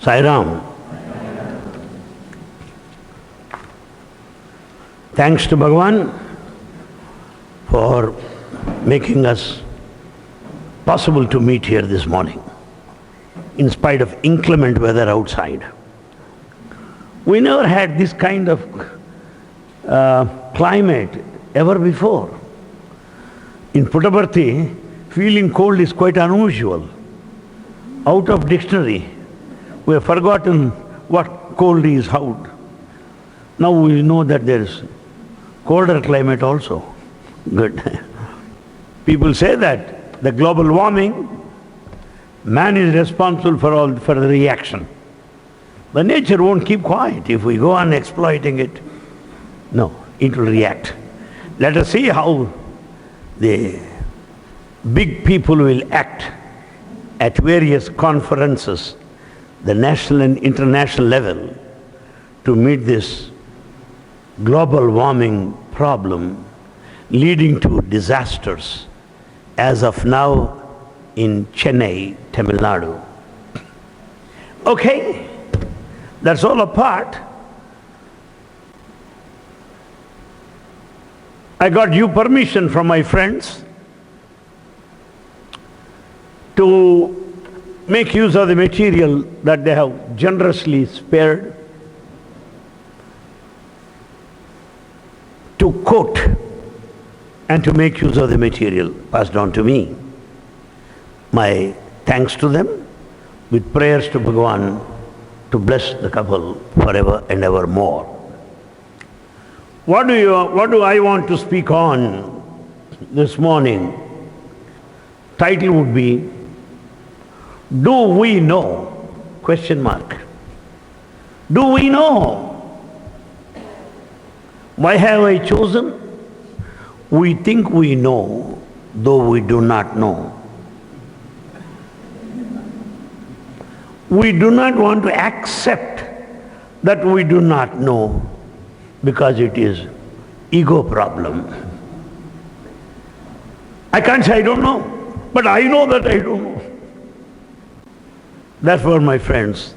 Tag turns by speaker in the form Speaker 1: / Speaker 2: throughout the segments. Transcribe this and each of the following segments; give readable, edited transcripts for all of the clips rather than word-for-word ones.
Speaker 1: Sai Ram. Thanks to Bhagavan for making us possible to meet here this morning, in spite of inclement weather outside. We never had this kind of climate ever before. In Puttaparthi, feeling cold is quite unusual. Out of dictionary, we have forgotten what cold is, how. Now we know that there is colder climate also. Good. People say that the global warming, man is responsible for the reaction. But nature won't keep quiet. If we go on exploiting it, no, it will react. Let us see how the big people will act at various conferences, the national and international level, to meet this global warming problem leading to disasters, as of now in Chennai, Tamil Nadu. Okay, that's all apart. I got due permission from my friends to make use of the material that they have generously spared, to quote and to make use of the material passed on to me. My thanks to them, with prayers to Bhagavan to bless the couple forever and ever more. What do I want to speak on this morning? Title would be, Do we know? Question mark. Do we know? Why have I chosen? We think we know, though we do not know. We do not want to accept that we do not know, because it is ego problem. I can't say I don't know, but I know that I don't know. Therefore, my friends,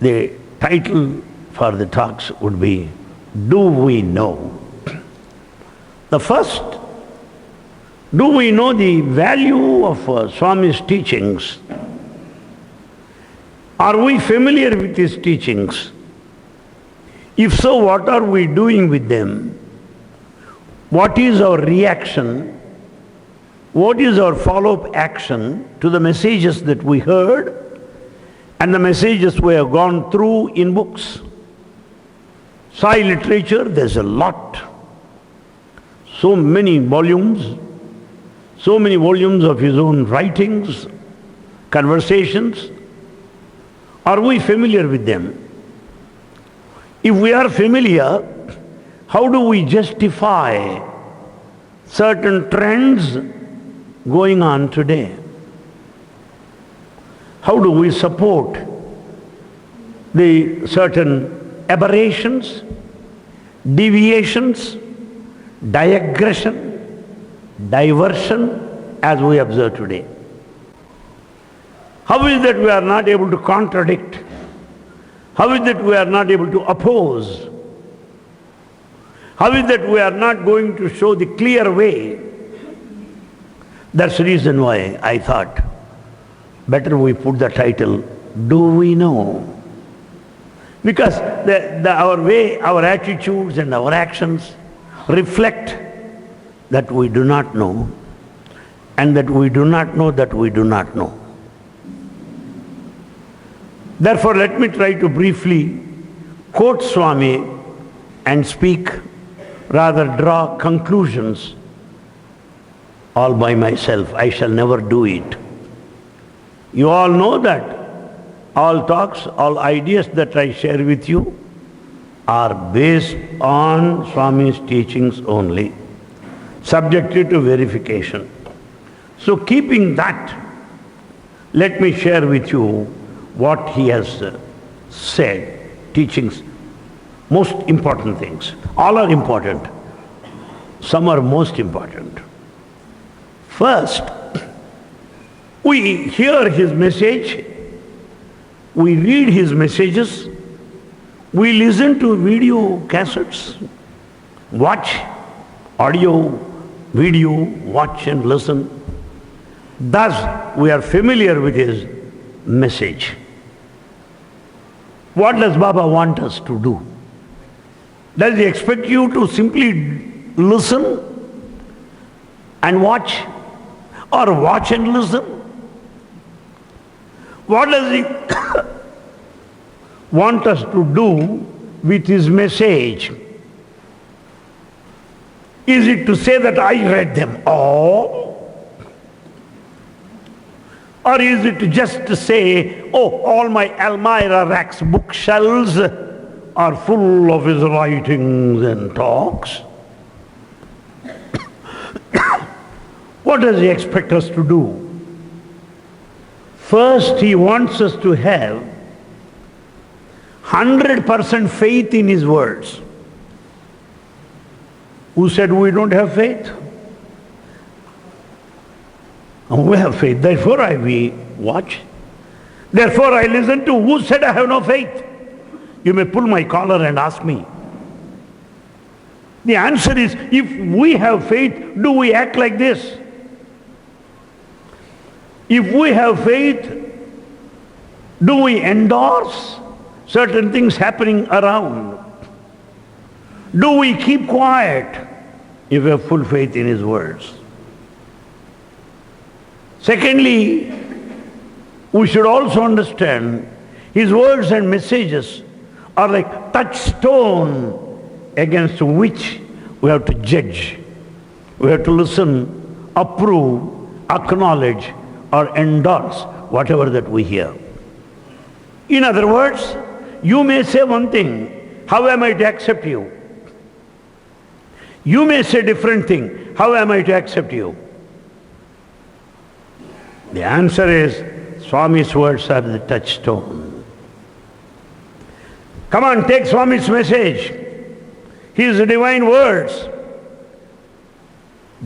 Speaker 1: the title for the talks would be, Do we know? The first, do we know the value of Swami's teachings? Are we familiar with his teachings? If so, what are we doing with them? What is our reaction? What is our follow-up action to the messages that we heard and the messages we have gone through in books? Sai literature, there's a lot. So many volumes of his own writings, conversations. Are we familiar with them? If we are familiar, how do we justify certain trends going on today? How do we support the certain aberrations, deviations, digression, diversion as we observe today? How is that we are not able to contradict? How is that we are not able to oppose? How is that we are not going to show the clear way? That's the reason why I thought better we put the title, Do we know? Because our way, our attitudes and our actions reflect that we do not know, and that we do not know that we do not know. Therefore, let me try to briefly quote Swami and speak, rather draw conclusions all by myself. I shall never do it. You all know that all talks, all ideas that I share with you are based on Swami's teachings only, subjected to verification. So keeping that, let me share with you what he has said, teachings, most important things. All are important. Some are most important. First, we hear his message We read his messages. We listen to video cassettes. Watch audio, video, watch and listen. Thus, we are familiar with his message. What does Baba want us to do? Does he expect you to simply listen and watch, or watch and listen? What does he want us to do with his message? Is it to say that I read them all? Or is it just to say, oh, all my Almira racks bookshelves are full of his writings and talks? What does he expect us to do? First, he wants us to have 100% faith in his words. Who said we don't have faith? We have faith, therefore we watch. Therefore I listen to. Who said I have no faith? You may pull my collar and ask me. The answer is, if we have faith, do we act like this? If we have faith, do we endorse certain things happening around? Do we keep quiet if we have full faith in his words? Secondly, we should also understand his words and messages are like touchstone against which we have to judge. We have to listen, approve, acknowledge, or endorse whatever that we hear. In other words, you may say one thing, how am I to accept you? You may say different thing, how am I to accept you? The answer is, Swami's words are the touchstone. Come on, take Swami's message. His divine words.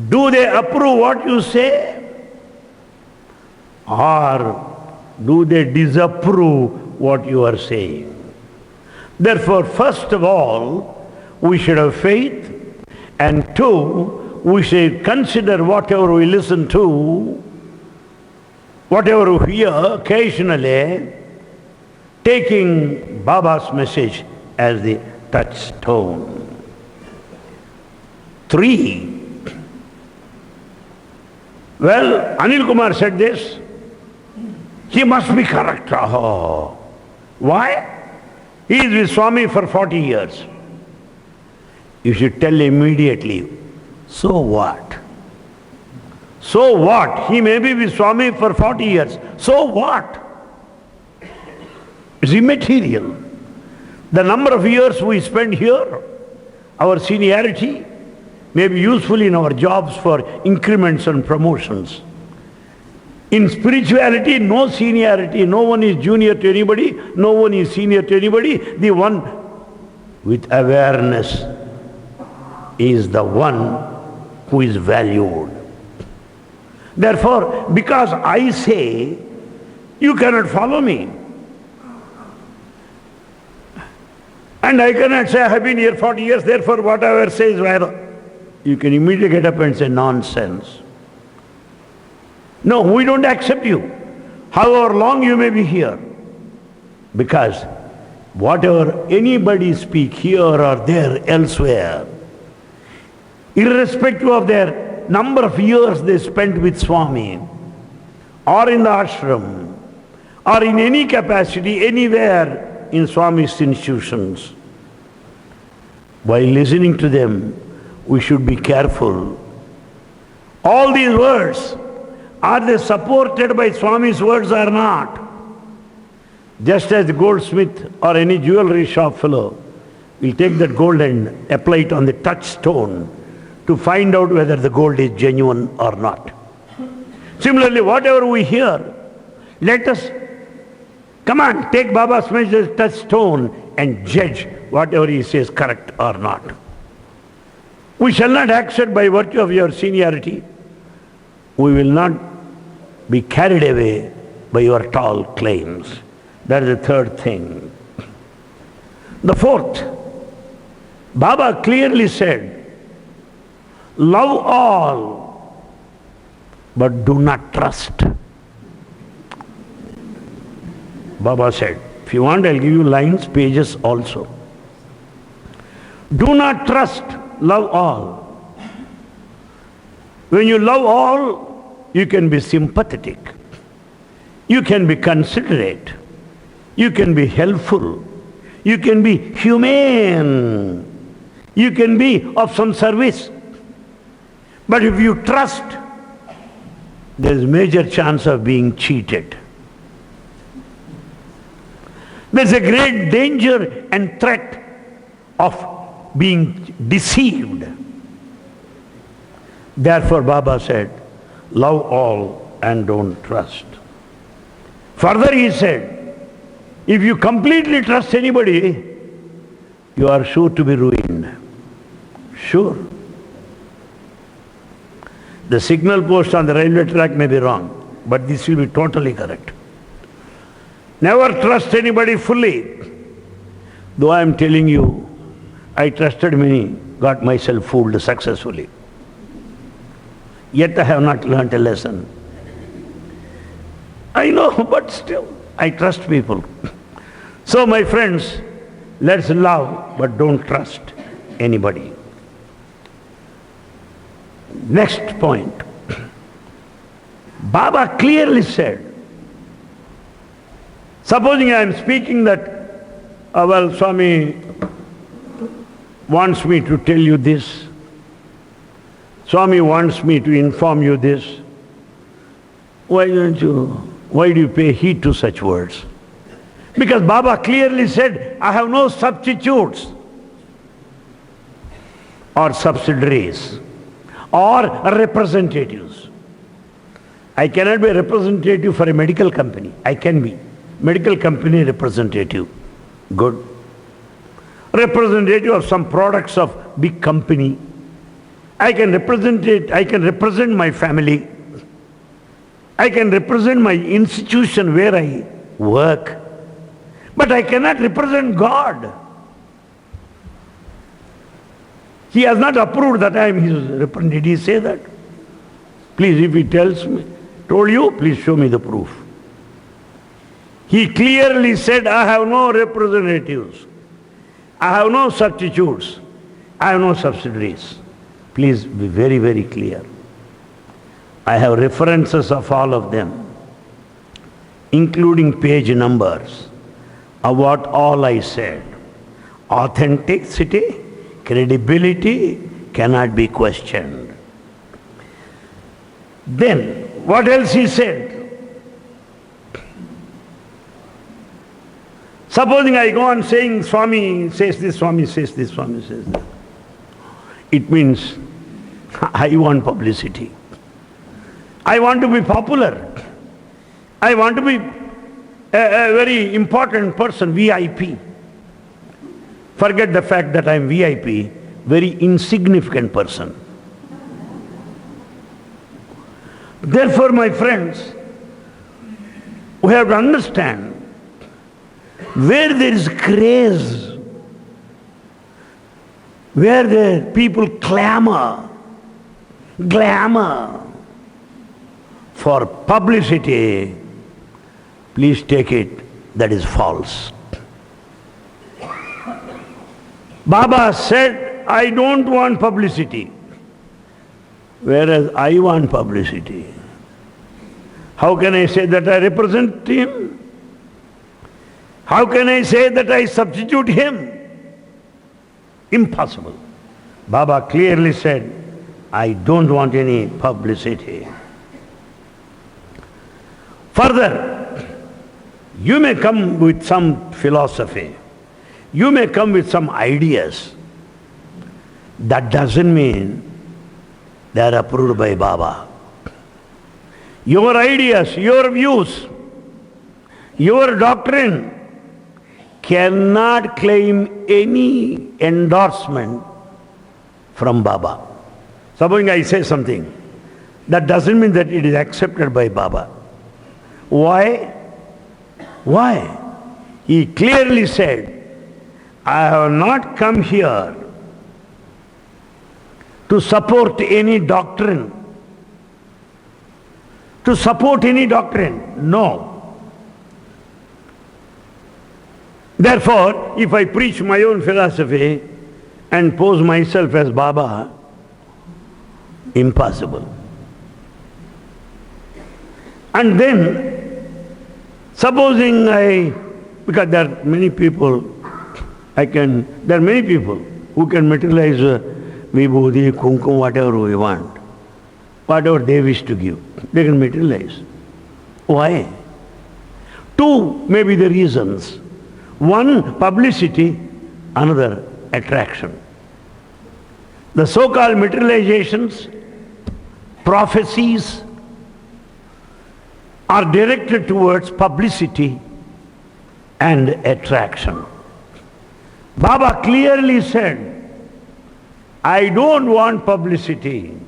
Speaker 1: Do they approve what you say? Or do they disapprove what you are saying? Therefore, first of all, we should have faith, and two, we should consider whatever we listen to, whatever we hear occasionally, taking Baba's message as the touchstone. 3. Well, Anil Kumar said this. He must be correct. Oh. Why? He is with Swami for 40 years. You should tell immediately, so what? So what? He may be with Swami for 40 years. So what? It's immaterial. The number of years we spend here, our seniority, may be useful in our jobs for increments and promotions. In spirituality, no seniority. No one is junior to anybody. No one is senior to anybody. The one with awareness is the one who is valued. Therefore, because I say, you cannot follow me. And I cannot say, I have been here 40 years, therefore whatever says, you can immediately get up and say, nonsense. No, we don't accept you, however long you may be here. Because whatever anybody speak here or there, elsewhere, irrespective of their number of years they spent with Swami, or in the ashram, or in any capacity, anywhere in Swami's institutions, while listening to them, we should be careful. All these words, are they supported by Swami's words or not? Just as the goldsmith or any jewelry shop fellow will take that gold and apply it on the touchstone to find out whether the gold is genuine or not. Similarly, whatever we hear, let us, come on, take Baba's message touchstone and judge whatever he says correct or not. We shall not accept by virtue of your seniority. We will not be carried away by your tall claims. That is the third thing. The fourth, Baba clearly said, love all, but do not trust. Baba said, if you want, I'll give you lines, pages also. Do not trust, love all. When you love all, you can be sympathetic. You can be considerate. You can be helpful. You can be humane. You can be of some service. But if you trust, there is major chance of being cheated. There's a great danger and threat of being deceived. Therefore, Baba said, love all and don't trust. Further, he said, if you completely trust anybody, you are sure to be ruined. Sure. The signal post on the railway track may be wrong, but this will be totally correct. Never trust anybody fully. Though I am telling you, I trusted many, got myself fooled successfully. Yet I have not learnt a lesson. I know, but still, I trust people. So my friends, let's love, but don't trust anybody. Next point. Baba clearly said, supposing I am speaking that, well, Swami wants me to tell you this, Swami wants me to inform you this, why do you pay heed to such words? Because Baba clearly said, I have no substitutes or subsidiaries or representatives. I cannot be a representative for a medical company. I can be medical company representative. Good. Representative of some products of big company. I can represent my family. I can represent my institution where I work. But I cannot represent God. He has not approved that I am his representative. Did he say that? Please, if he told you, please show me the proof. He clearly said, I have no representatives. I have no substitutes. I have no subsidiaries. Please be very, very clear. I have references of all of them, including page numbers of what all I said. Authenticity, credibility cannot be questioned. Then, what else he said? Supposing I go on saying, Swami says this, Swami says this, Swami says that. It means I want publicity. I want to be popular. I want to be a very important person, VIP. Forget the fact that I am VIP, very insignificant person. Therefore, my friends, we have to understand, where there is craze, where the people clamor, glamour for publicity, please take it, that is false. Baba said, I don't want publicity, whereas I want publicity. How can I say that I represent him? How can I say that I substitute him? Impossible. Baba clearly said, I don't want any publicity. Further, you may come with some philosophy. You may come with some ideas. That doesn't mean they are approved by Baba. Your ideas, your views, your doctrine cannot claim any endorsement from Baba. Supposing I say something, that doesn't mean that it is accepted by Baba. Why? Why? He clearly said, I have not come here to support any doctrine. To support any doctrine. No. Therefore, if I preach my own philosophy and pose myself as Baba, impossible. And then, supposing because there are many people, there are many people who can materialize vibhuti, kumkum, whatever we want. Whatever they wish to give, they can materialize. Why? Two may be the reasons. One, publicity, another, attraction. The so-called materializations, prophecies, are directed towards publicity and attraction. Baba clearly said, I don't want publicity.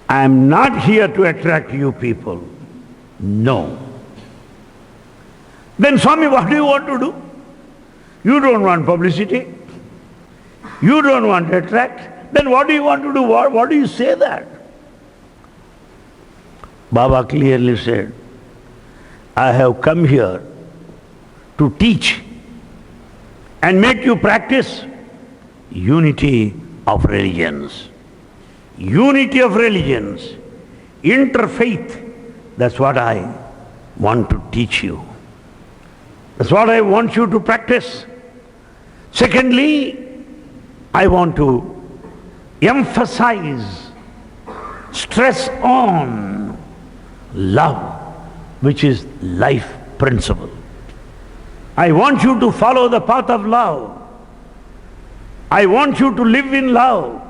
Speaker 1: I am not here to attract you people. No. Then Swami, what do you want to do? You don't want publicity. You don't want to attract. Then what do you want to do? What do you say that? Baba clearly said, I have come here to teach and make you practice unity of religions. Unity of religions, interfaith, that's what I want to teach you. That's what I want you to practice. Secondly, I want to emphasize, stress on love, which is life principle. I want you to follow the path of love. I want you to live in love.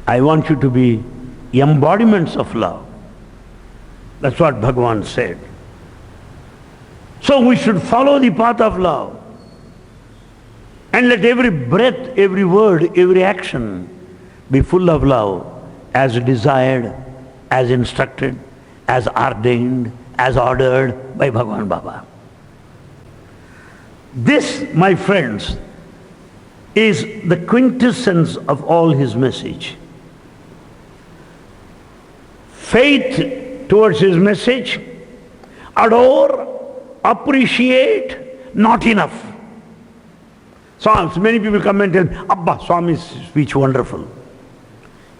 Speaker 1: I want you to be embodiments of love. That's what Bhagavan said. So we should follow the path of love. And let every breath, every word, every action be full of love, as desired, as instructed, as ordained, as ordered by Bhagavan Baba. This, my friends, is the quintessence of all his message. Faith towards his message, adore, appreciate, not enough. So many people come and tell, Abba, Swami's speech wonderful.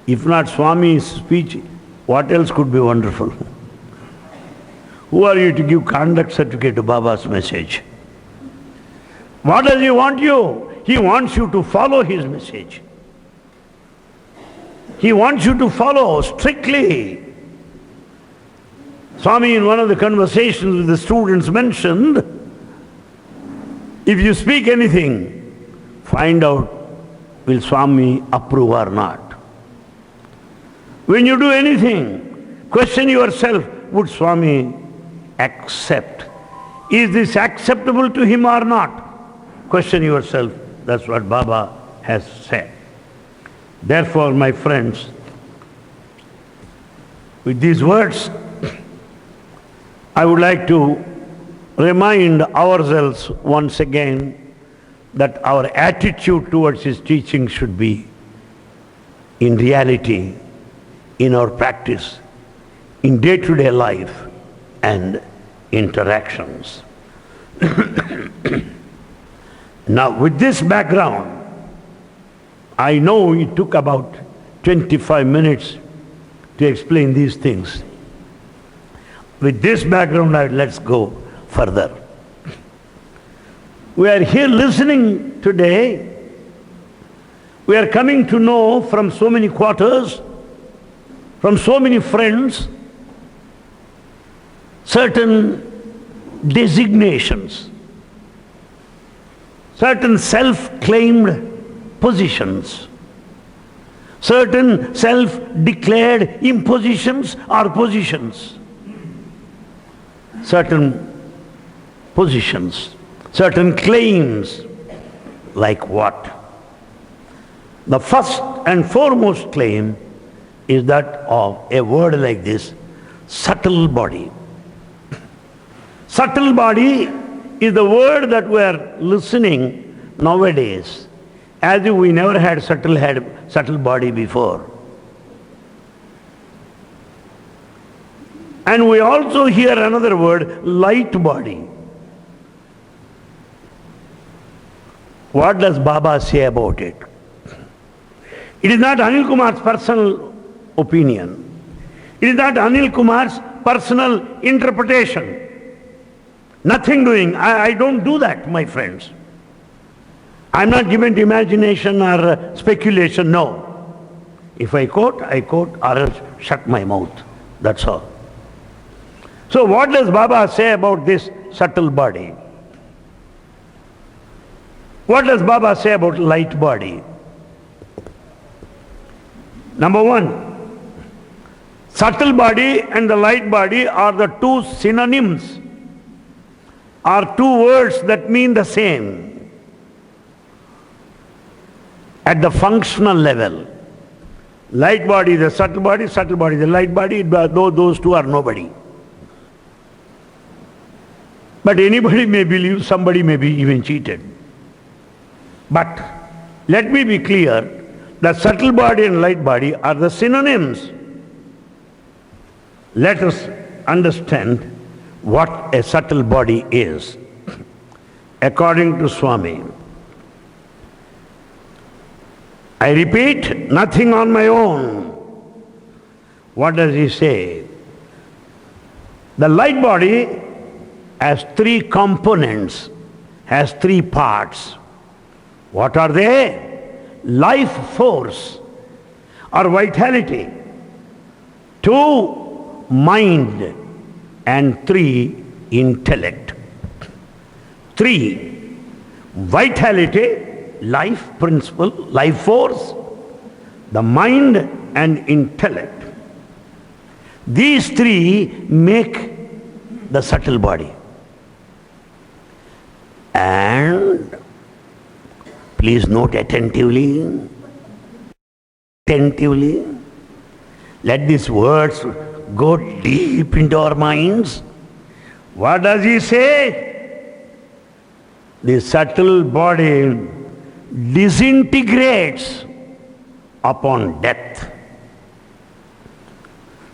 Speaker 1: If not Swami's speech, what else could be wonderful? Who are you to give conduct certificate to Baba's message? What does he want you? He wants you to follow his message. He wants you to follow strictly. Swami, in one of the conversations with the students, mentioned, if you speak anything, find out will Swami approve or not. When you do anything, question yourself, would Swami accept? Is this acceptable to him or not? Question yourself. That's what Baba has said. Therefore, my friends, with these words, I would like to remind ourselves once again that our attitude towards his teaching should be, in reality, in our practice, in day-to-day life and interactions. Now, with this background, I know it took about 25 minutes to explain these things. With this background, let's go further. We are here listening today. We are coming to know from so many quarters, from so many friends, certain designations, certain self-claimed positions, certain self-declared impositions or positions, certain positions, certain claims, like what? The first and foremost claim is that of a word like this, subtle body. Subtle body is the word that we are listening nowadays, as if we never had subtle body before. And we also hear another word, light body. What does Baba say about it? It is not Anil Kumar's personal opinion. It is not Anil Kumar's personal interpretation. Nothing doing. I don't do that, my friends. I'm not given to imagination or speculation, no. If I quote, or else shut my mouth. That's all. So what does Baba say about this subtle body? What does Baba say about light body? Number one, subtle body and the light body are the two synonyms, are two words that mean the same at the functional level. Light body is the subtle body is the light body, though those two are nobody. But anybody may believe, somebody may be even cheated. But let me be clear, the subtle body and light body are the synonyms. Let us understand what a subtle body is. According to Swami, I repeat, nothing on my own. What does he say? The light body has three components, has three parts. What are they? Life force or vitality. 2, mind. And 3, intellect. 3, vitality, life principle, life force, the mind and intellect. These 3 make the subtle body. And please note attentively, let these words go deep into our minds. What does he say? The subtle body disintegrates upon death.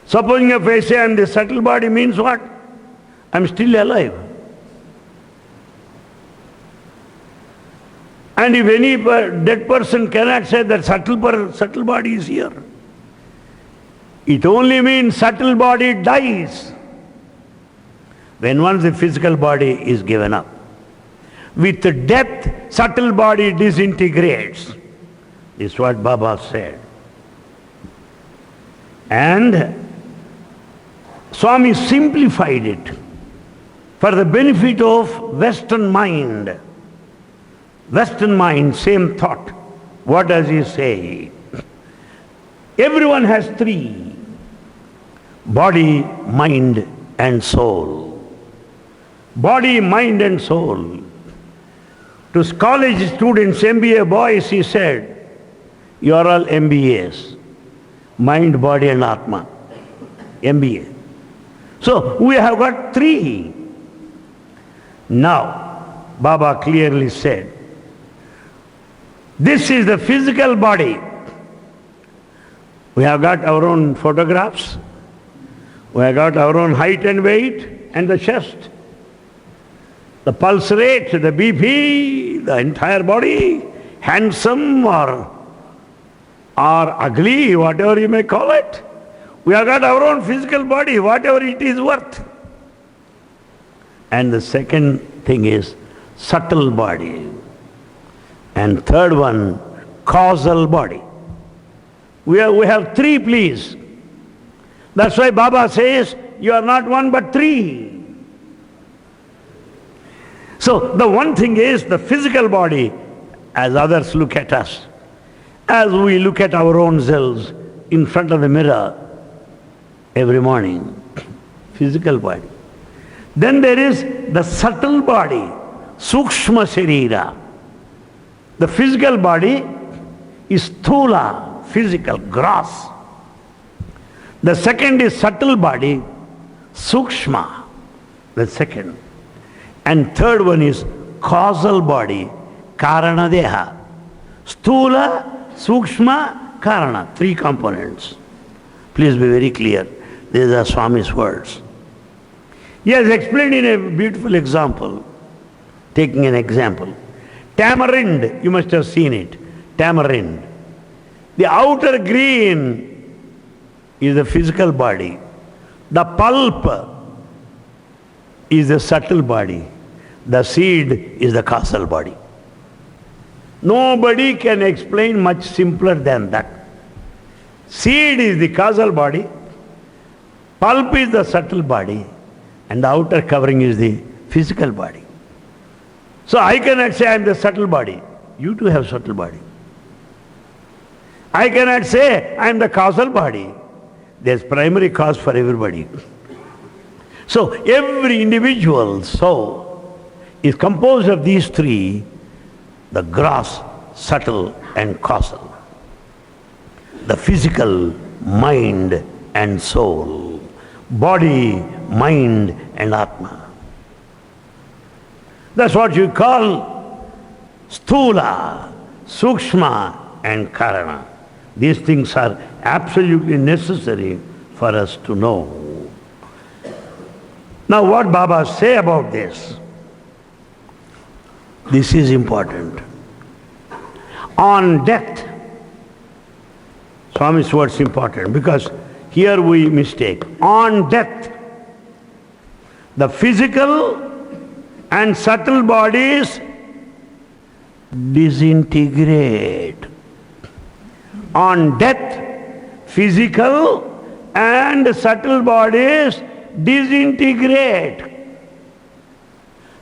Speaker 1: Supposing if I say I am the subtle body, means what? I am still alive. And if any dead person cannot say that subtle body is here, it only means subtle body dies when once the physical body is given up. With death, subtle body disintegrates. This is what Baba said. And Swami simplified it for the benefit of Western mind. Western mind, same thought. What does he say? Everyone has 3. Body, mind and soul. Body, mind and soul. To college students, MBA boys, he said, you are all MBAs. Mind, body and Atma. MBA. So we have got 3. Now, Baba clearly said, this is the physical body. We have got our own photographs. We have got our own height and weight and the chest. The pulse rate, the BP, the entire body, handsome or ugly, whatever you may call it. We have got our own physical body, whatever it is worth. And the second thing is subtle body. And third one, causal body. We have 3, please. That's why Baba says, you are not 1 but 3. So the one thing is the physical body, as others look at us, as we look at our own selves in front of the mirror every morning. Physical body. Then there is the subtle body, Sukshma Sharira. The physical body is Sthula, physical, gross. The second is subtle body, Sukshma, the second. And third one is causal body, karana deha. Sthula, sukshma, karana. Three components. Please be very clear. These are Swami's words. He has explained in a beautiful example. Taking an example. Tamarind, you must have seen it. Tamarind. The outer green is the physical body. The pulp is the subtle body. The seed is the causal body. Nobody can explain much simpler than that. Seed is the causal body, pulp is the subtle body, and the outer covering is the physical body. So I cannot say I am the subtle body. You too have subtle body. I cannot say I am the causal body. There's primary cause for everybody. So every individual soul is composed of these three, the gross, subtle and causal. The physical, mind and soul. Body, mind and Atma. That's what you call sthula, sukshma and karana. These things are absolutely necessary for us to know. Now what Baba say about this? This is important. On death, Swami's word is important because here we mistake. On death, the physical and subtle bodies disintegrate. On death, physical and subtle bodies disintegrate.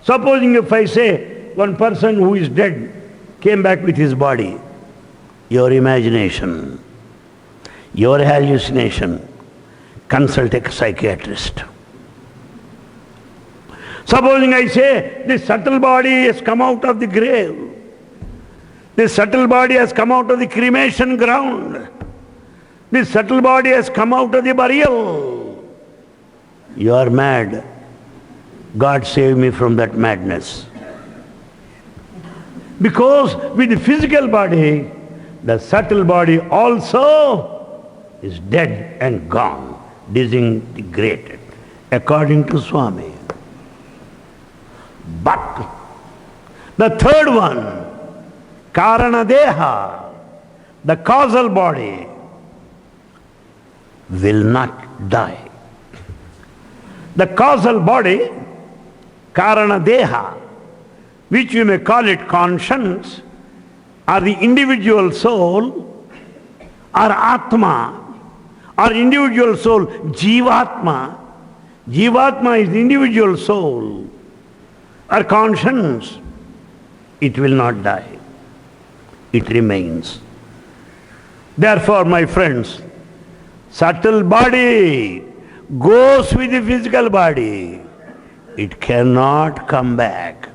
Speaker 1: Supposing if I say one person who is dead came back with his body, your imagination, your hallucination, consult a psychiatrist. Supposing I say this subtle body has come out of the grave, this subtle body has come out of the cremation ground, this subtle body has come out of the burial. You are mad. God save me from that madness. Because with the physical body, the subtle body also is dead and gone, disintegrated, according to Swami. But the third one, karana deha, the causal body, will not die. The causal body, karana deha, which you may call it conscience, or the individual soul, or atma, or individual soul, jivatma. Jivatma is the individual soul, or conscience. It will not die. It remains. Therefore, my friends, subtle body goes with the physical body. It cannot come back.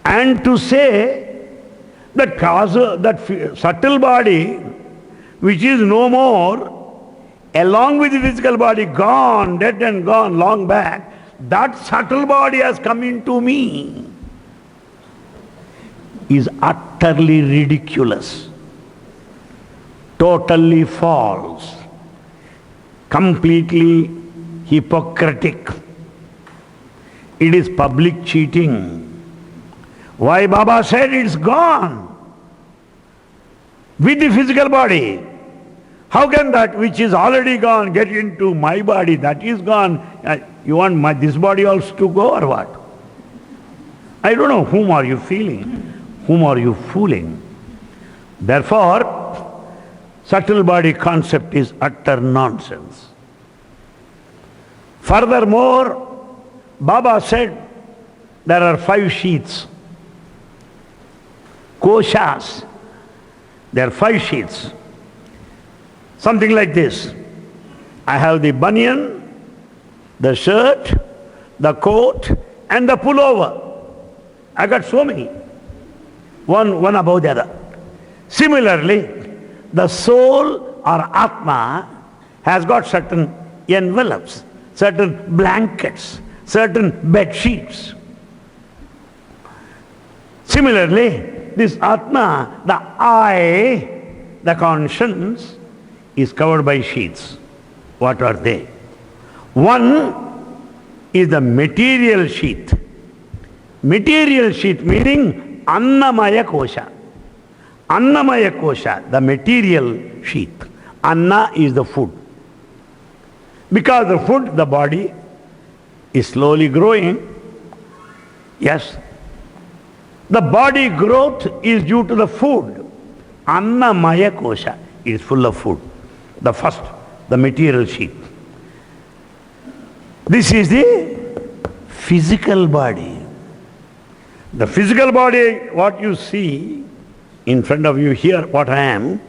Speaker 1: And to say that subtle body, which is no more, along with the physical body, gone, dead and gone, long back, that subtle body has come into me, is utterly ridiculous, totally false, completely hypocritic. It is public cheating. Why Baba said it's gone with the physical body? How can that which is already gone get into my body? That is gone. You want this body also to go or what? I don't know. Whom are you feeling? Whom are you fooling? Therefore, subtle body concept is utter nonsense. Furthermore, Baba said there are 5 sheets. Koshas. There are 5 sheets. Something like this. I have the banyan, the shirt, the coat, and the pullover. I got so many. One above the other. Similarly, the soul or Atma has got certain envelopes, certain blankets, certain bed sheets. Similarly, this Atma, the I, the conscience, is covered by sheets. What are they? One is the material sheath. Material sheath meaning Annamaya Kosha. Annamaya Kosha, the material sheath. Anna is the food. Because the food, the body is slowly growing. Yes. The body growth is due to the food. Annamaya Kosha is full of food. The first, the material sheath. This is the physical body. The physical body, what you see in front of you here, what I am,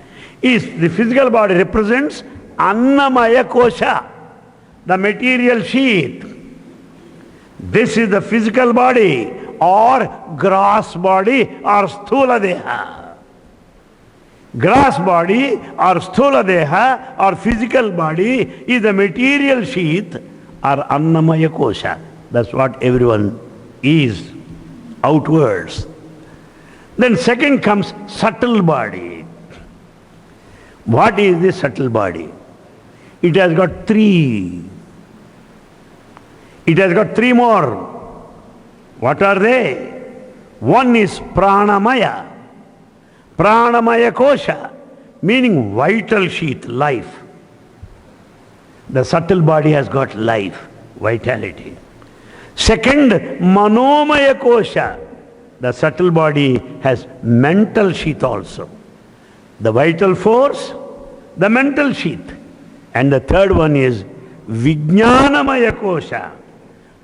Speaker 1: is the physical body represents Annamaya Kosha, the material sheath. This is the physical body or gross body or sthula deha. Gross body or sthula deha or physical body is the material sheath or Annamaya Kosha. That's what everyone is outwards. Then second comes subtle body. What is this subtle body? It has got three. It has got three more. What are they? One is pranamaya. Pranamaya kosha, meaning vital sheath, life. The subtle body has got life, vitality. Second, manomaya kosha. The subtle body has mental sheath also. The vital force, the mental sheath. And the third one is vijnanamaya kosha,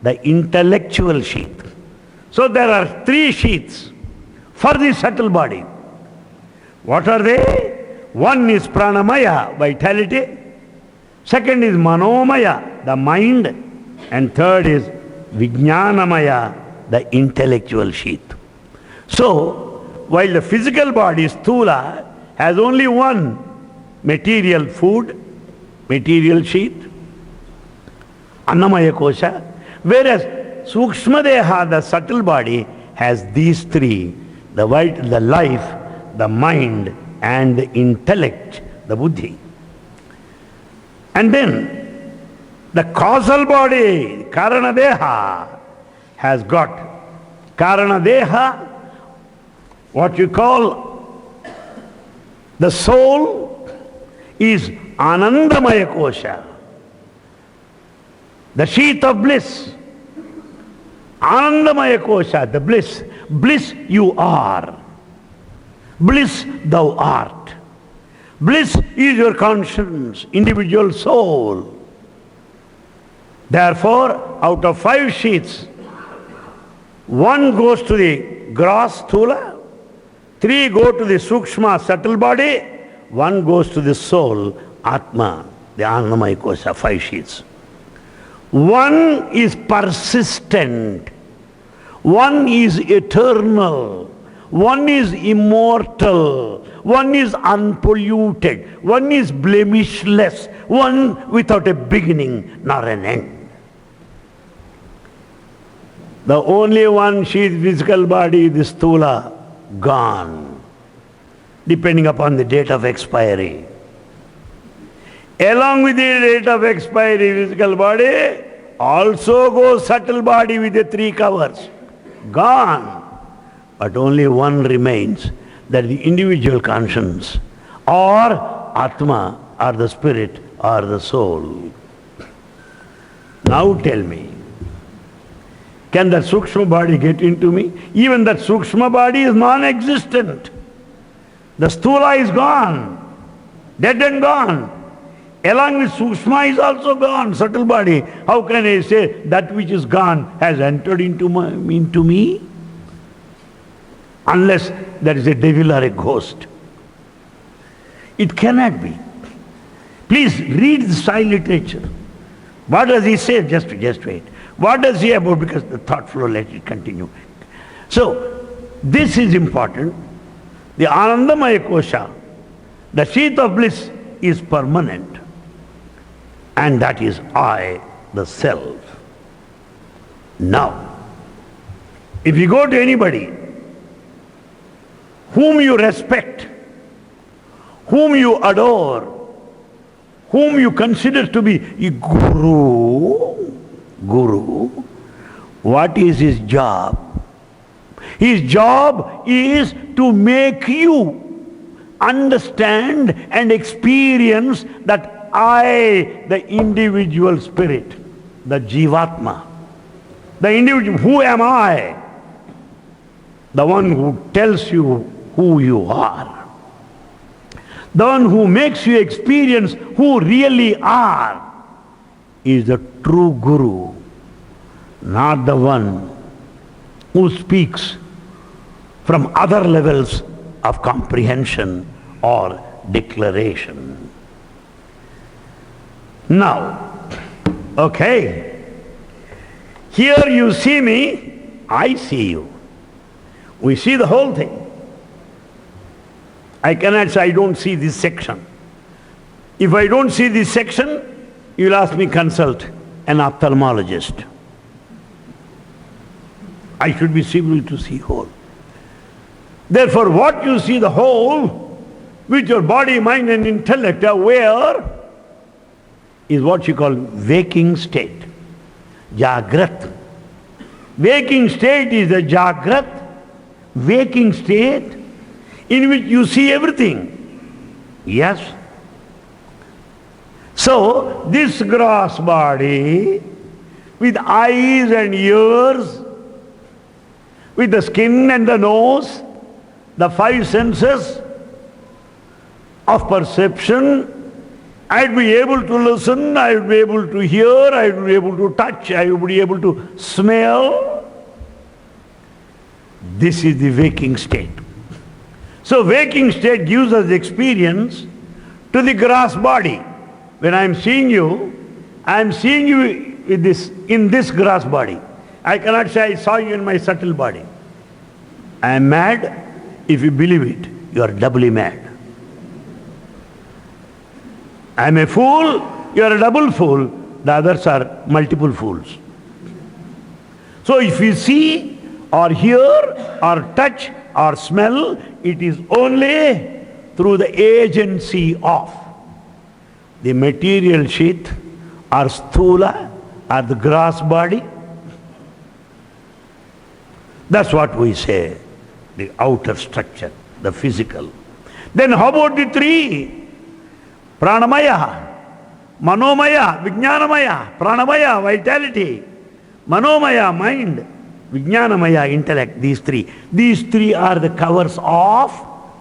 Speaker 1: the intellectual sheath. So there are three sheaths for the subtle body. What are they? One is pranamaya, vitality. Second is manomaya, the mind. And third is vijnanamaya, the intellectual sheath. So, while the physical body, sthula, has only one material food, material sheath, Annamaya Kosha, whereas Sukshma Deha, the subtle body, has these three, the life, the mind, and the intellect, the buddhi. And then, the causal body, Karana Deha, has got Karana Deha, what you call the soul, is Anandamaya Kosha, the sheath of bliss. Anandamaya Kosha, the bliss. Bliss you are. Bliss thou art. Bliss is your conscience, individual soul. Therefore, out of 5 sheaths, 1 goes to the gross sthula, 3 go to the sukshma subtle body, 1 goes to the soul, Atma, the Annamaya Kosha, 5 sheaths. 1 is persistent, 1 is eternal, 1 is immortal, 1 is unpolluted, 1 is blemishless, 1 without a beginning nor an end. The only one sheath, physical body, the sthula, gone, depending upon the date of expiry. Along with the date of expiry, physical body, also goes subtle body with the 3 covers. Gone. But only one remains, that the individual conscience, or Atma, or the spirit, or the soul. Now tell me, can that Sukshma body get into me? Even that Sukshma body is non-existent. The Sthula is gone, dead and gone. Along with Sukshma is also gone, subtle body. How can I say that which is gone has entered into me? Unless there is a devil or a ghost. It cannot be. Please read the Sai literature. What does he say? Just wait. What does he say about, because the thought flow, let it continue. So, this is important. The Anandamaya Kosha, the sheath of bliss, is permanent. And that is I, the self. Now, if you go to anybody whom you respect, whom you adore, whom you consider to be a guru, what is his job? His job is to make you understand and experience that I, the individual spirit, the Jivatma, the individual, who am I? The one who tells you who you are. The one who makes you experience who really are is the true guru, not the one who speaks from other levels of comprehension or declaration. Now, okay, here you see me, I see you. We see the whole thing. I cannot say I don't see this section. If I don't see this section, you'll ask me consult an ophthalmologist. I should be able to see whole. Therefore, what you see the whole, with your body, mind and intellect are aware, is what you call waking state. Jagrat. Waking state is the Jagrat, waking state in which you see everything. Yes. So, this gross body, with eyes and ears, with the skin and the nose, the five senses of perception, I'd be able to listen, I would be able to hear, I would be able to touch, I would be able to smell. This is the waking state. So waking state gives us experience to the gross body. When I am seeing you with this, in this gross body. I cannot say I saw you in my subtle body. I am mad. If you believe it, you are doubly mad. I am a fool, you are a double fool, the others are multiple fools. So if you see or hear or touch or smell, it is only through the agency of the material sheath or sthula or the gross body. That's what we say, the outer structure, the physical. Then how about the three? Pranamaya, Manomaya, Vijnanamaya, Pranamaya, vitality, Manomaya, mind, Vijnanamaya, intellect, these three. These three are the covers of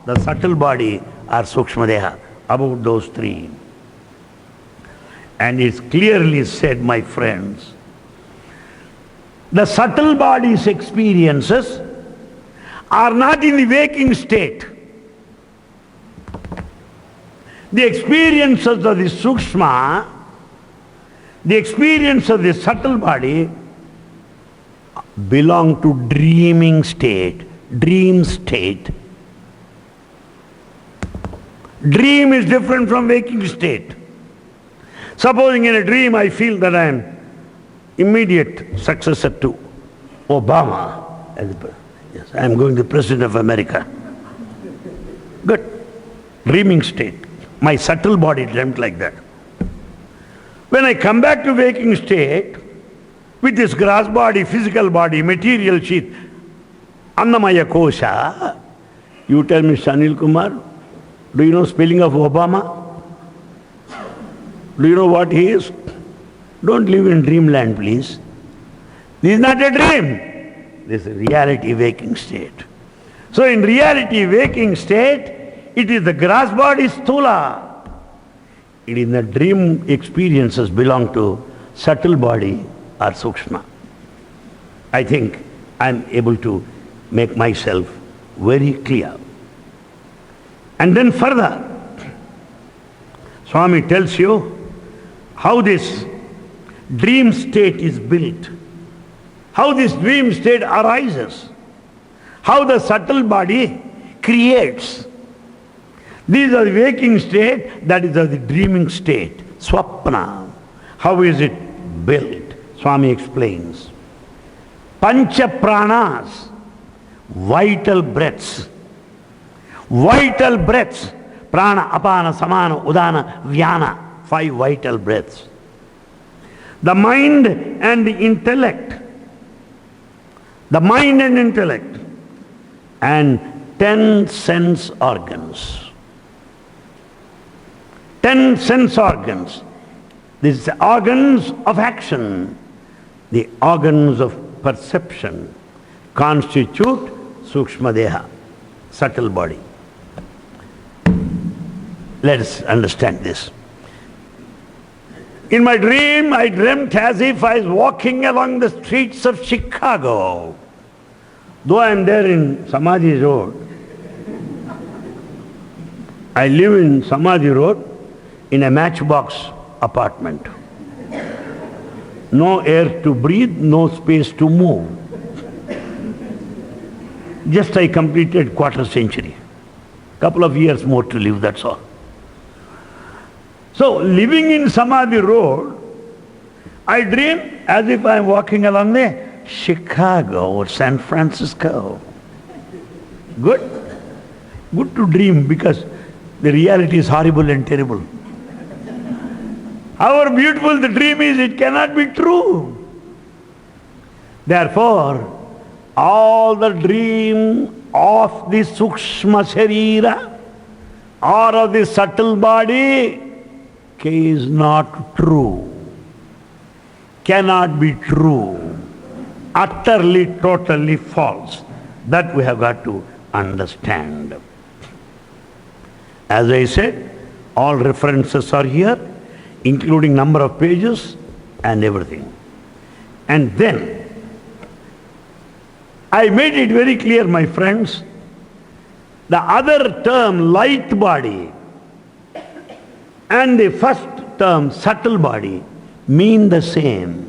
Speaker 1: the subtle body or Sukshmadeha, about those three. And it's clearly said, my friends, the subtle body's experiences are not in the waking state. The experiences of the Sukshma, the experience of the subtle body belong to dreaming state, dream state. Dream is different from waking state. Supposing in a dream I feel that I am immediate successor to Obama. Yes, I am going to be President of America. Good. Dreaming state. My subtle body dreamt like that. When I come back to waking state, with this gross body, physical body, material sheath, Annamaya Kosha, you tell me, Anil Kumar, do you know spelling of Obama? Do you know what he is? Don't live in dreamland, please. This is not a dream. This is reality waking state. So in reality waking state, it is the gross body sthula. It is the dream experiences belong to subtle body or sukshma. I think I am able to make myself very clear. And then further, Swami tells you how this dream state is built, how this dream state arises, how the subtle body creates. These are the waking state, that is the dreaming state, swapna. How is it built? Swami explains. Pancha pranas, vital breaths. Vital breaths. Prana, apana, samana, udana, vyana. 5 vital breaths. The mind and the intellect. The mind and intellect. And 10 sense organs. 10 sense organs. These organs of action, the organs of perception, constitute Sukshma Deha, subtle body. Let us understand this. In my dream, I dreamt as if I was walking along the streets of Chicago. Though I am there in Samadhi Road, I live in Samadhi Road in a matchbox apartment. No air to breathe, no space to move. Just I completed quarter century. Couple of years more to live, that's all. So, living in Samadhi Road, I dream as if I am walking along the Chicago or San Francisco. Good? Good to dream because the reality is horrible and terrible. However beautiful the dream is, it cannot be true. Therefore, all the dream of the Sukshma Sharira or of the subtle body is not true. Cannot be true. Utterly, totally false. That we have got to understand. As I said, all references are here, including number of pages and everything. And then, I made it very clear, my friends, the other term, light body, and the first term, subtle body, mean the same.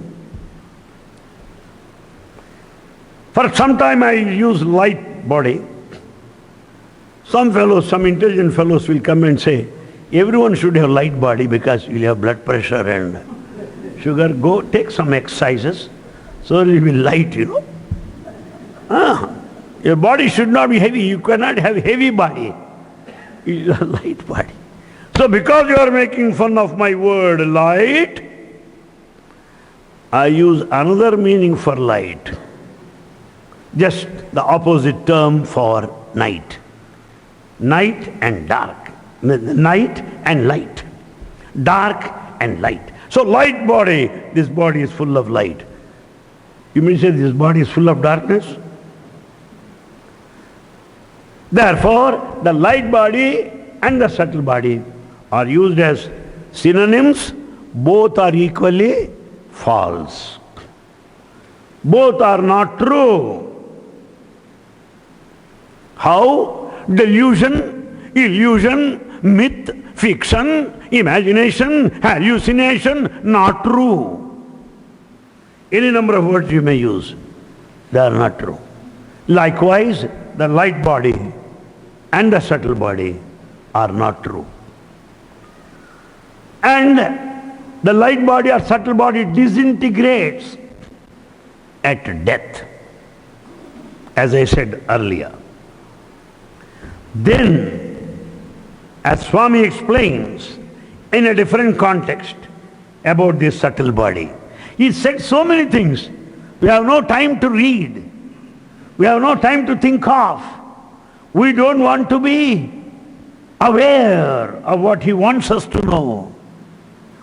Speaker 1: For some time I use light body. Some fellows, some intelligent fellows will come and say, everyone should have light body because you'll have blood pressure and sugar. Go take some exercises so you'll be light, you know. Your body should not be heavy. You cannot have heavy body. You have light body. So because you are making fun of my word light, I use another meaning for light. Just the opposite term for night. Night and dark. Night and light. Dark and light. So light body, this body is full of light. You mean to say this body is full of darkness? Therefore, the light body and the subtle body are used as synonyms. Both are equally false. Both are not true. How? Delusion, illusion, myth, fiction, imagination, hallucination, not true. Any number of words you may use, they are not true. Likewise, the light body and the subtle body are not true. And the light body or subtle body disintegrates at death, as I said earlier. Then, as Swami explains in a different context about this subtle body, he said so many things. We have no time to read. We have no time to think of. We don't want to be aware of what he wants us to know.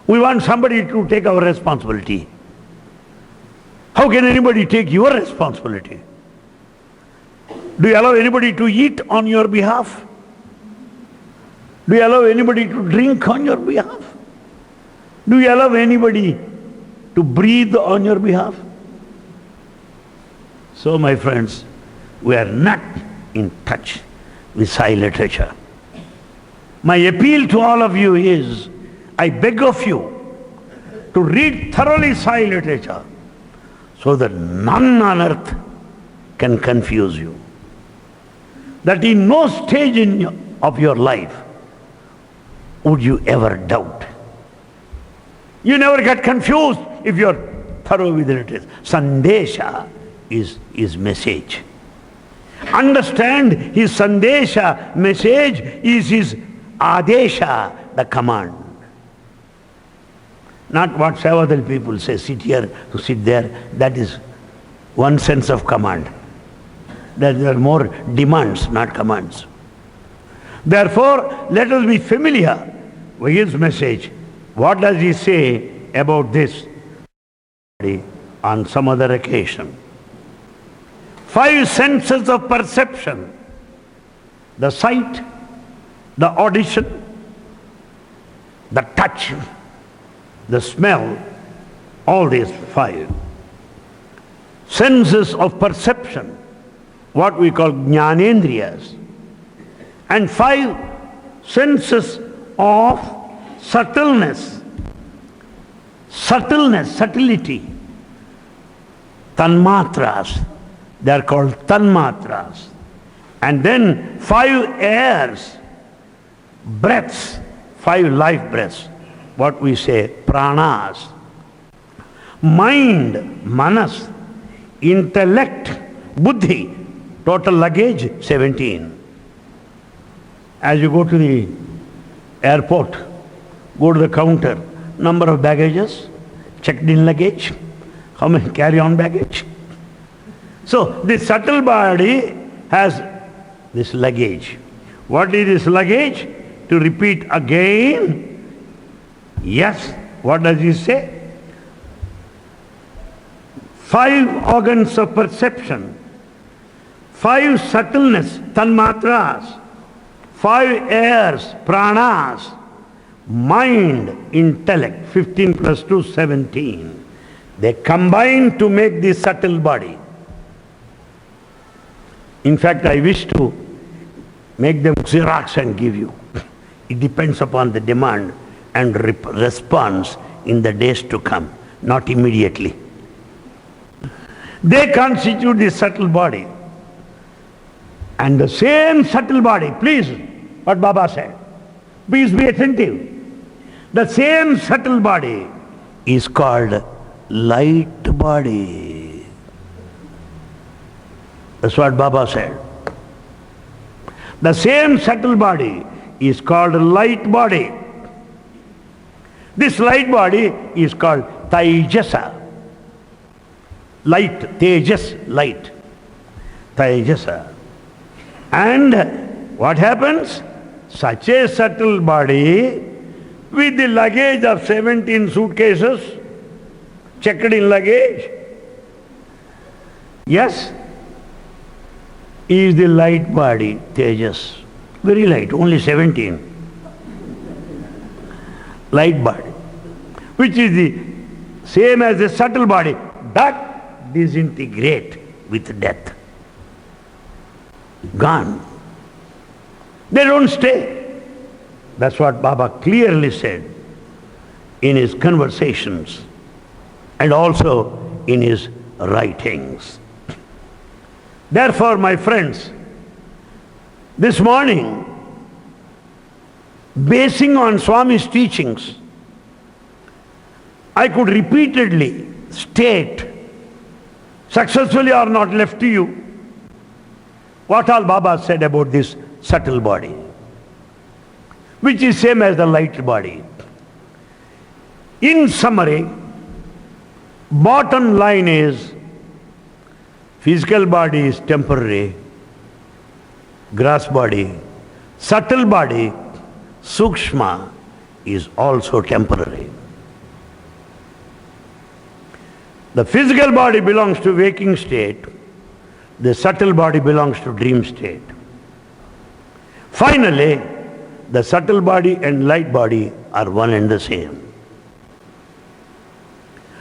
Speaker 1: We want somebody to take our responsibility. How can anybody take your responsibility? Do you allow anybody to eat on your behalf? Do you allow anybody to drink on your behalf? Do you allow anybody to breathe on your behalf? So, my friends, we are not in touch with Sai literature. My appeal to all of you is, I beg of you to read thoroughly Sai literature so that none on earth can confuse you. That in no stage of your life would you ever doubt. You never get confused if you're thorough with it. Sandesha is his message. Understand his sandesha, message is his adesha, the command. Not what several people say, sit here to sit there. That is one sense of command. There are more demands, not commands. Therefore, let us be familiar with his message. What does he say about this on some other occasion? 5 senses of perception: the sight, the audition, the touch, the smell, all these 5 senses of perception, what we call jnanendriyas, and 5 senses of subtleness, subtlety, tanmatras, they are called tanmatras. And then 5 airs, breaths, 5 life breaths, what we say pranas. Mind, manas, intellect, buddhi, total luggage 17. As you go to the airport, go to the counter, number of baggages, checked in luggage, how many carry-on baggage. So this subtle body has this luggage. What is this luggage? To repeat again, yes, what does he say? 5 organs of perception, 5 subtleness, tanmatras, 5 airs, pranas, mind, intellect, 15 plus 2, 17. They combine to make this subtle body. In fact, I wish to make them Xerox and give you. It depends upon the demand and response in the days to come, not immediately. They constitute this subtle body. And the same subtle body, please, what Baba said, please be attentive. The same subtle body is called light body. That's what Baba said. The same subtle body is called light body. This light body is called Taijasa. Light, Tejas, light. Taijasa. And what happens? Such a subtle body with the luggage of 17 suitcases, checked in luggage, yes, is the light body, Tejas. Very light, only 17. Light body, which is the same as the subtle body, that disintegrate with death. Gone. They don't stay. That's what Baba clearly said in his conversations and also in his writings. Therefore, my friends, this morning, basing on Swami's teachings, I could repeatedly state, successfully or not left to you, what all Baba said about this subtle body, which is same as the light body. In summary, bottom line is, physical body is temporary, gross body, subtle body, sukshma, is also temporary. The physical body belongs to waking state, the subtle body belongs to dream state. Finally, the subtle body and light body are one and the same.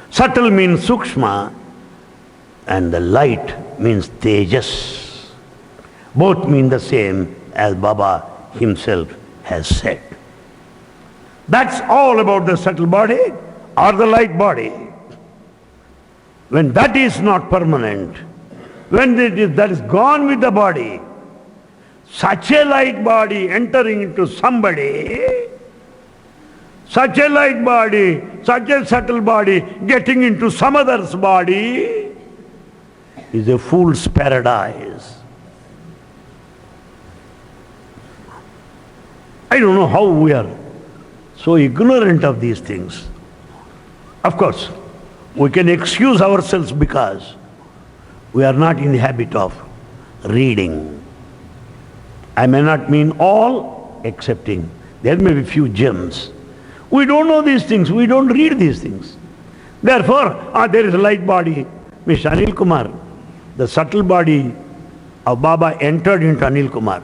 Speaker 1: Subtle means sukshma and the light means tejas. Both mean the same, as Baba himself has said. That's all about the subtle body or the light body. When that is not permanent, when that is gone with the body, such a light body entering into somebody, such a light body, such a subtle body getting into some other's body, is a fool's paradise. I don't know how we are so ignorant of these things. Of course, we can excuse ourselves because we are not in the habit of reading. I may not mean all, excepting there may be few gems. We don't know these things, we don't read these things. Therefore, there is a light body. Mr. Anil Kumar, the subtle body of Baba entered into Anil Kumar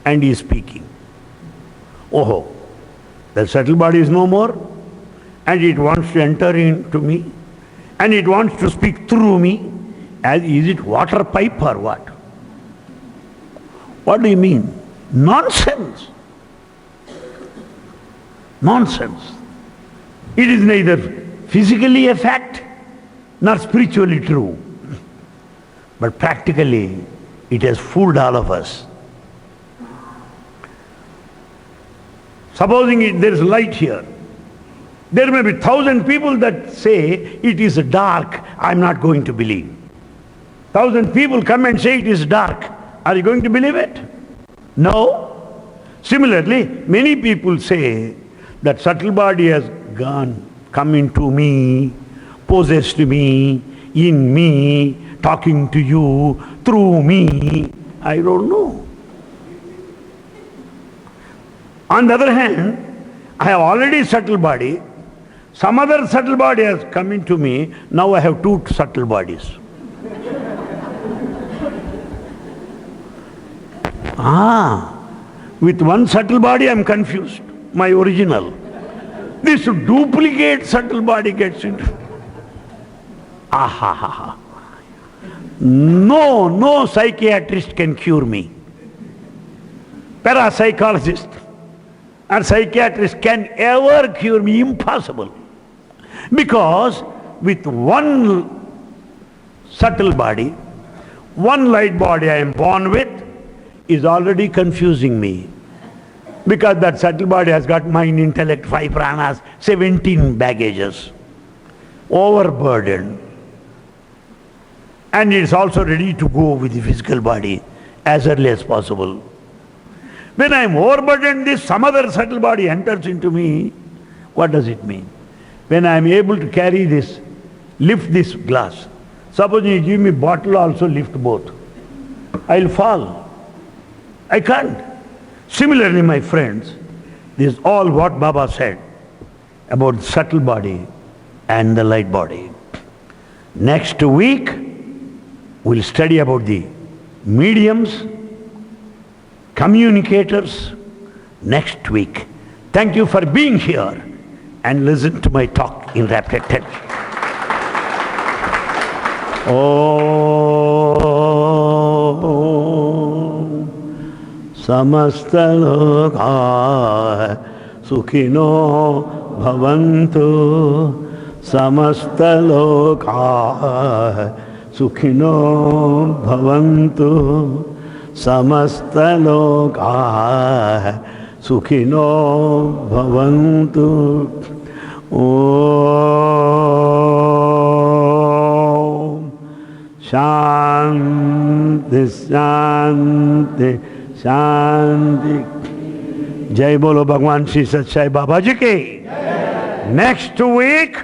Speaker 1: and he is speaking. Oh, the subtle body is no more and it wants to enter into me and it wants to speak through me. Is it water pipe or what? What do you mean? Nonsense. Nonsense. It is neither physically a fact nor spiritually true. But practically it has fooled all of us. Supposing there is light here, there may be 1,000 people that say it is dark. I am not going to believe. 1,000 people come and say it is dark. Are you going to believe it? No. Similarly, many people say that subtle body has come into me, possessed me, in me, talking to you, through me. I don't know. On the other hand, I have already subtle body. Some other subtle body has come into me. Now I have two subtle bodies. With one subtle body I am confused, my original. This duplicate subtle body gets into. No psychiatrist can cure me. Parapsychologist and psychiatrist can ever cure me, impossible. Because with one subtle body, one light body I am born with is already confusing me. Because that subtle body has got mind, intellect, 5 pranas, 17 baggages, overburdened. And it is also ready to go with the physical body as early as possible. When I am overburdened, some other subtle body enters into me. What does it mean? When I am able to carry this, lift this glass. Suppose you give me bottle also, lift both. I will fall. I can't. Similarly, my friends, this is all what Baba said about the subtle body and the light body. Next week, we'll study about the mediums, communicators, next week. Thank you for being here and listen to my talk in rapid attention. Om Samasta Loka Sukhino Bhavantu Samasta Loka Sukhino Bhavantu Samasta Loka Sukhino Bhavantu. Om Shanti Shanti Shanti. Jai Bolo Bhagwan Shri Satsai Baba Ji ki. Next week,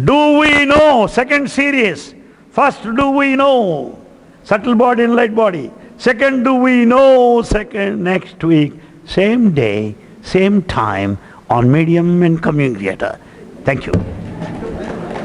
Speaker 1: do we know? Second series. First, do we know? Subtle body and light body. Second, do we know? Second, next week, same day, same time on Medium and Communicator. Thank you.